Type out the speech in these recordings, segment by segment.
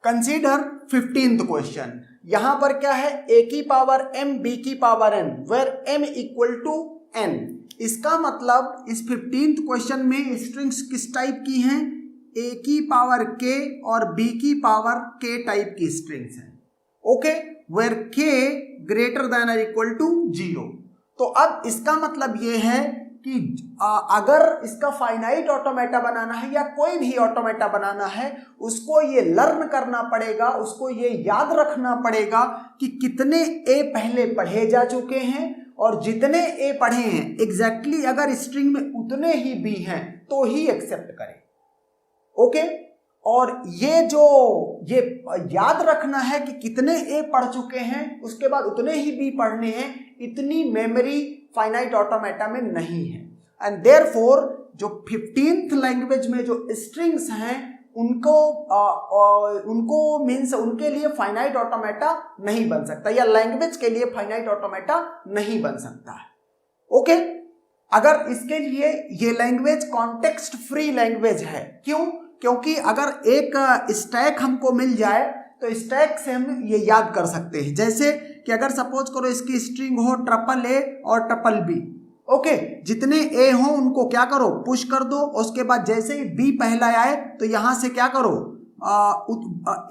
Consider 15th question. यहां पर क्या है, a की पावर m b की power n where m equal to n। इसका मतलब इस 15th क्वेश्चन में स्ट्रिंग्स किस टाइप की हैं, a की पावर k और b की पावर k टाइप की स्ट्रिंग्स हैं। Okay, where k greater than और इक्वल टू 0। तो अब इसका मतलब ये है कि अगर इसका फाइनाइट ऑटोमेटा बनाना है या कोई भी ऑटोमेटा बनाना है, उसको ये लर्न करना पड़ेगा, उसको ये याद रखना पड़ेगा कि कितने ए पहले पढ़े जा चुके हैं और जितने ए पढ़े हैं एग्जैक्टली अगर स्ट्रिंग में उतने ही बी हैं तो ही एक्सेप्ट करें। ओके, और ये याद रखना है कि कितने ए पढ़ चुके हैं उसके बाद उतने ही बी पढ़ने हैं, इतनी मेमोरी फाइनाइट ऑटोमेटा में नहीं है। एंड देयरफॉर जो 15th लैंग्वेज में जो स्ट्रिंग्स हैं उनको मीन्स उनके लिए फाइनाइट ऑटोमेटा नहीं बन सकता, या लैंग्वेज के लिए फाइनाइट ऑटोमेटा नहीं बन सकता है। ओके, अगर इसके लिए ये लैंग्वेज कॉन्टेक्स्ट फ्री लैंग्वेज है। क्यों? क्योंकि अगर एक स्टैक हमको मिल जाए तो स्टैक से हम ये याद कर सकते हैं। जैसे कि अगर सपोज करो इसकी स्ट्रिंग हो A और B, ओके, जितने ए हो उनको क्या करो, पुश कर दो। उसके बाद जैसे ही बी पहला आए तो यहां से क्या करो,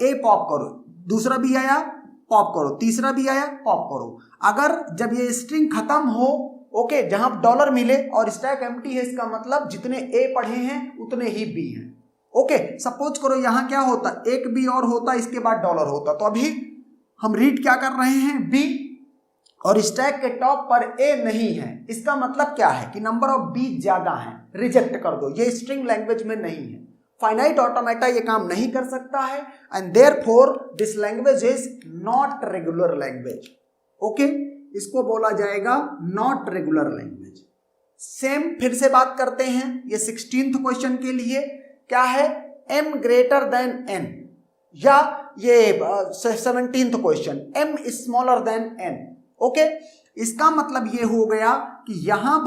ए पॉप करो, दूसरा भी आया पॉप करो, तीसरा भी आया पॉप करो। अगर जब ये स्ट्रिंग खत्म हो, ओके, जहां डॉलर मिले और स्टैक एम्प्टी है, इसका मतलब जितने ए पढ़े हैं उतने ही बी हैं। ओके, सपोज करो यहां क्या होता, एक बी और होता, इसके बाद डॉलर होता, तो अभी हम रीड क्या कर रहे हैं, बी, और स्टैक के टॉप पर ए नहीं है। इसका मतलब क्या है कि नंबर ऑफ बी ज्यादा है, रिजेक्ट कर दो, ये स्ट्रिंग लैंग्वेज में नहीं है। फाइनाइट ऑटोमेटा ये काम नहीं कर सकता है, and therefore this language is not regular language. Okay, इसको बोला जाएगा नॉट रेगुलर लैंग्वेज। सेम फिर से बात करते हैं ये 16th क्वेश्चन के लिए, क्या है, m ग्रेटर देन n, या ये 17th question m smaller than n। Okay, इसका मतलब ये हो गया कि यहां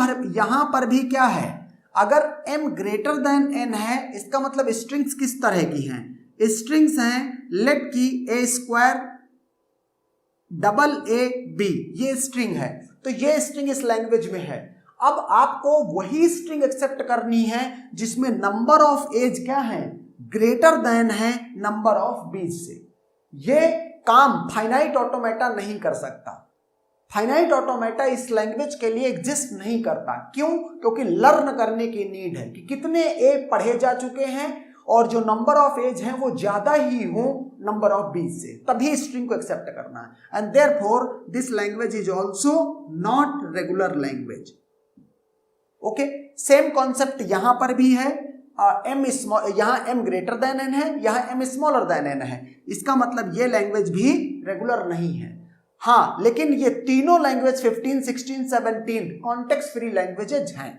पर भी क्या है, अगर m ग्रेटर देन n है, इसका मतलब स्ट्रिंग्स किस तरह की हैं, स्ट्रिंग्स हैं लेट की a स्क्वायर AA b, ये स्ट्रिंग है, तो ये स्ट्रिंग इस लैंग्वेज में है। अब आपको वही स्ट्रिंग एक्सेप्ट करनी है जिसमें नंबर ऑफ एज क्या है, ग्रेटर देन है नंबर ऑफ बीज से। ये काम फाइनाइट ऑटोमेटा नहीं कर सकता। फाइनाइट ऑटोमेटा इस लैंग्वेज के लिए एग्जिस्ट नहीं करता। क्यों? क्योंकि लर्न करने की नीड है कि कितने ए पढ़े जा चुके हैं और जो नंबर ऑफ एज है वो ज्यादा ही हो नंबर ऑफ बीज से, तभी स्ट्रिंग को एक्सेप्ट करना है। And therefore this language is also not regular language. Okay, same concept यहां पर भी है। यहां m ग्रेटर देन n है, यहां m स्मॉलर देन n है, इसका मतलब ये लैंग्वेज भी रेगुलर नहीं है। हाँ, लेकिन ये तीनों लैंग्वेज 15, 16, 17 कॉन्टेक्स्ट फ्री लैंग्वेजेज हैं।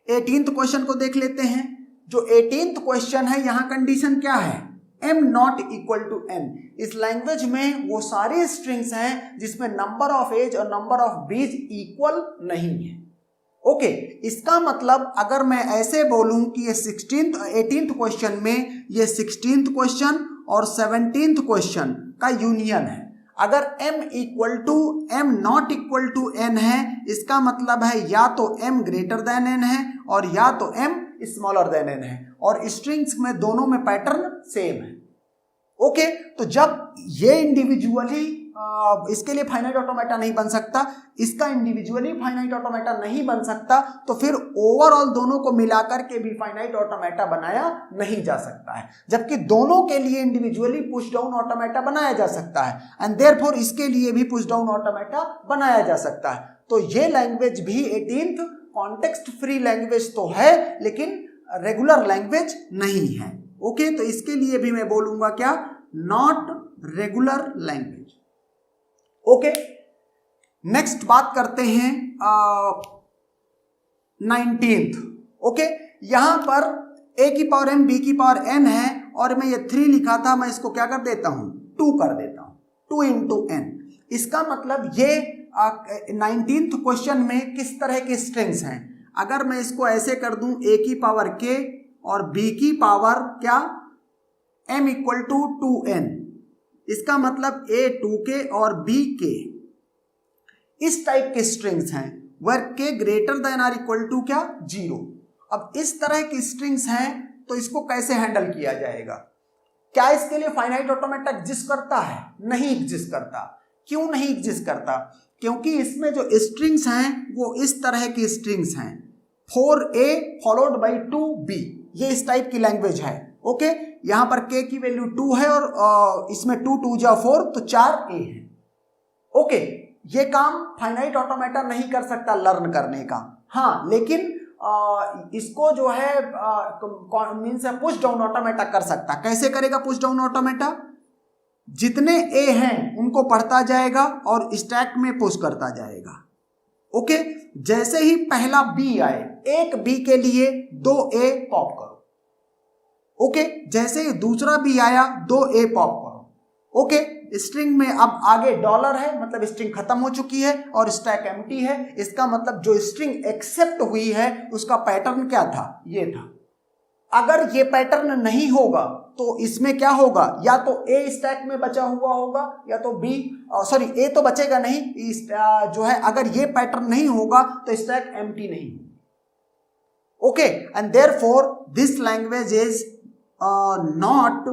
18th क्वेश्चन को देख लेते हैं। जो 18th क्वेश्चन है, यहां कंडीशन क्या है, m not equal to n। इस लैंग्वेज में वो सारी स्ट्रिंग्स हैं जिसमें नंबर ऑफ एज और नंबर ऑफ बीज इक्वल नहीं है। ओके, इसका मतलब अगर मैं ऐसे बोलूं कि ये 18th क्वेश्चन में ये 16th क्वेश्चन और 17th क्वेश्चन का यूनियन है। अगर m equal to m not equal to n है, इसका मतलब है या तो m ग्रेटर देन n है और या तो m स्मॉलर देन n है, और स्ट्रिंग्स में दोनों में पैटर्न सेम है। ओके, तो जब ये इंडिविजुअली इसके लिए फाइनाइट ऑटोमेटा नहीं बन सकता, इसका इंडिविजुअली फाइनाइट ऑटोमेटा नहीं बन सकता, तो फिर ओवरऑल दोनों को मिलाकर के भी फाइनाइट ऑटोमेटा बनाया नहीं जा सकता है, जबकि दोनों के लिए इंडिविजुअली पुश डाउन ऑटोमेटा बनाया जा सकता है, एंड देयरफॉर इसके लिए भी पुश डाउन ऑटोमेटा बनाया जा सकता है। तो ये लैंग्वेज भी 18th कॉन्टेक्स्ट फ्री लैंग्वेज तो है, लेकिन रेगुलर लैंग्वेज नहीं है। ओके, तो इसके लिए भी मैं बोलूंगा क्या, not regular language. Okay, next बात करते हैं 19th। ओके, यहां पर a की पावर m b की पावर n है, और मैं ये 3 लिखा था, मैं इसको क्या कर देता हूं, 2 कर देता हूं, 2 into n। इसका मतलब ये 19th क्वेश्चन में किस तरह के स्ट्रिंग्स हैं। अगर मैं इसको ऐसे कर दूं, a की पावर k और b की पावर क्या m इक्वल टू 2n, इसका मतलब a 2k और b k, इस टाइप के स्ट्रिंग्स हैं where k greater than or equal to क्या 0। अब इस तरह की स्ट्रिंग्स हैं तो इसको कैसे हैंडल किया जाएगा? क्या इसके लिए फाइनाइट ऑटोमेटा एग्जिस्ट करता है? नहीं एग्जिस्ट करता। क्यों नहीं एग्जिस्ट करता? क्योंकि इसमें जो स्ट्रिंग्स हैं वो इस तरह की स्ट्रिंग्स हैं 4a फॉलोड बाई 2b, ये इस टाइप की लैंग्वेज है। ओके, यहां पर k की वैल्यू 2 है और इसमें 2 2 जा 4 तो 4a है। ओके, ये काम फाइनाइट ऑटोमेटा नहीं कर सकता लर्न करने का। हाँ, लेकिन इसको जो है मीन्स पुश डाउन ऑटोमेटा कर सकता। कैसे करेगा पुश डाउन ऑटोमेटा? जितने ए हैं उनको पढ़ता जाएगा और स्टैक में पुश करता जाएगा। ओके, जैसे ही पहला बी आए, एक बी के लिए 2 ए पॉप करो। ओके, जैसे ही दूसरा बी आया 2 ए पॉप करो। ओके, स्ट्रिंग में अब आगे डॉलर है, मतलब स्ट्रिंग खत्म हो चुकी है और स्टैक एम्प्टी है। इसका मतलब जो स्ट्रिंग एक्सेप्ट हुई है उसका पैटर्न क्या था? ये था। अगर ये पैटर्न नहीं होगा तो इसमें क्या होगा? या तो ए स्टैक में बचा हुआ होगा या तो बी, सॉरी ए तो बचेगा नहीं, जो है अगर ये पैटर्न नहीं होगा तो स्टैक एम्प्टी नहीं। Okay, and therefore this language is not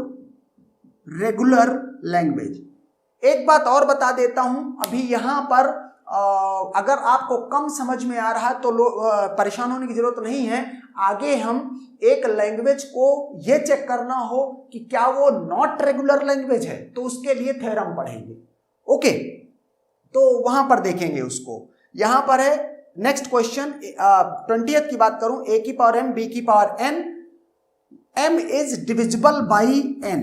regular language. एक बात और बता देता हूं, अभी यहां पर अगर आपको कम समझ में आ रहा है तो परेशान होने की जरूरत नहीं है। आगे हम एक लैंग्वेज को ये चेक करना हो कि क्या वो नॉट रेगुलर लैंग्वेज है तो उसके लिए थ्योरम पढ़ेंगे। ओके, तो वहां पर देखेंगे उसको। यहां पर है नेक्स्ट क्वेश्चन 20th की बात करूं, a की पावर m b की power n, m is divisible by n।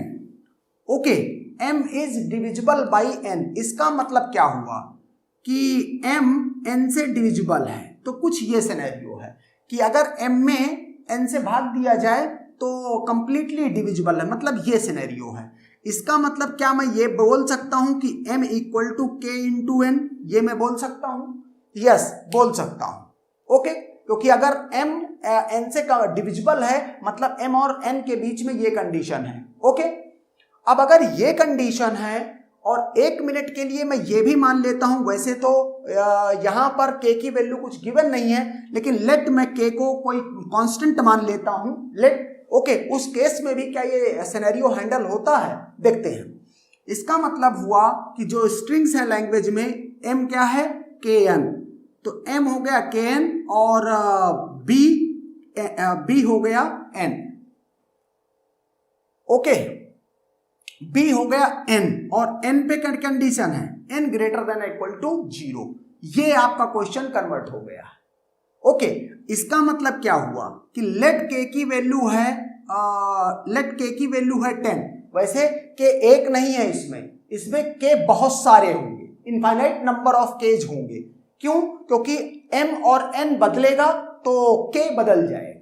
Okay, m is divisible by n, इसका मतलब क्या हुआ कि m n से डिविजिबल है। तो कुछ ये सिनेरियो है कि अगर m में n से भाग दिया जाए तो कंप्लीटली डिविजिबल है, मतलब ये सिनेरियो है। इसका मतलब क्या मैं ये बोल सकता हूं कि m equal to k into n, ये मैं बोल सकता हूं? यस, बोल सकता हूं। ओके, क्योंकि अगर m n से डिविजिबल है मतलब m और n के बीच में ये कंडीशन है। ओके, अब अगर ये कंडीशन है और 1 मिनट के लिए मैं ये भी मान लेता हूं, वैसे तो यहां पर k की वैल्यू कुछ गिवन नहीं है, लेकिन लेट मैं k को कोई कांस्टेंट मान लेता हूं, लेट। ओके, उस केस में भी क्या ये सिनेरियो हैंडल होता है? देखते हैं। इसका मतलब हुआ कि जो स्ट्रिंग्स है लैंग्वेज में m क्या है? kn, तो m हो गया kn और b हो गया n। ओके, b हो गया n और n पे कंडीशन है n greater than equal to 0। ये आपका क्वेश्चन कन्वर्ट हो गया। ओके, इसका मतलब क्या हुआ कि लेट k की वैल्यू है 10। वैसे k एक नहीं है, इसमें k बहुत सारे होंगे, इनफाइनाइट नंबर ऑफ केज होंगे। क्यों? क्योंकि m और n बदलेगा तो k बदल जाएगा।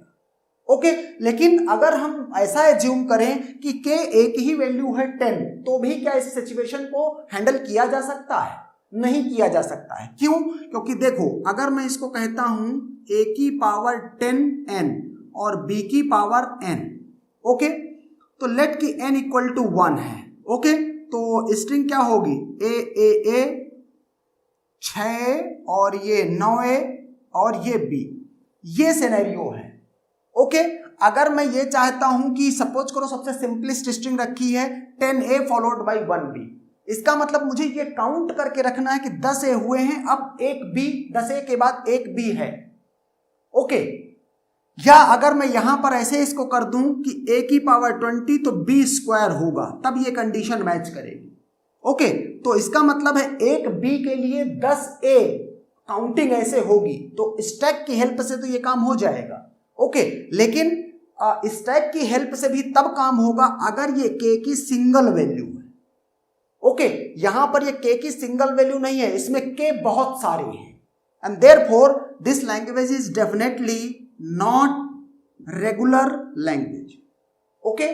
ओके, लेकिन अगर हम ऐसा एज्यूम करें कि k एक ही वैल्यू है 10, तो भी क्या इस सिचुएशन को हैंडल किया जा सकता है? नहीं किया जा सकता है। क्यों? क्योंकि देखो, अगर मैं इसको कहता हूं a की पावर 10n और b की पावर n, ओके, तो लेट की n इक्वल टू 1 है। ओके, तो स्ट्रिंग क्या होगी? a 6 और ये 9a और ये b, ये सिनेरियो है। ओके, अगर मैं ये चाहता हूं कि सपोज करो सबसे सिंपलेस्ट स्ट्रिंग रखी है 10a फॉलोड बाई 1b, इसका मतलब मुझे ये काउंट करके रखना है कि 10a हुए हैं, अब एक b, 10a के बाद एक b है। ओके, या अगर मैं यहां पर ऐसे इसको कर दूं कि a की पावर 20 तो b स्क्वायर होगा, तब ये कंडीशन मैच करेगी। ओके, तो इसका मतलब है एक b के लिए 10a काउंटिंग ऐसे होगी, तो स्टैक की हेल्प से तो ये काम हो जाएगा। ओके, लेकिन स्टैक की हेल्प से भी तब काम होगा अगर ये k की सिंगल वैल्यू है। ओके, यहां पर ये k की सिंगल वैल्यू नहीं है, इसमें k बहुत सारे हैं, and therefore this language is definitely not regular language. Okay,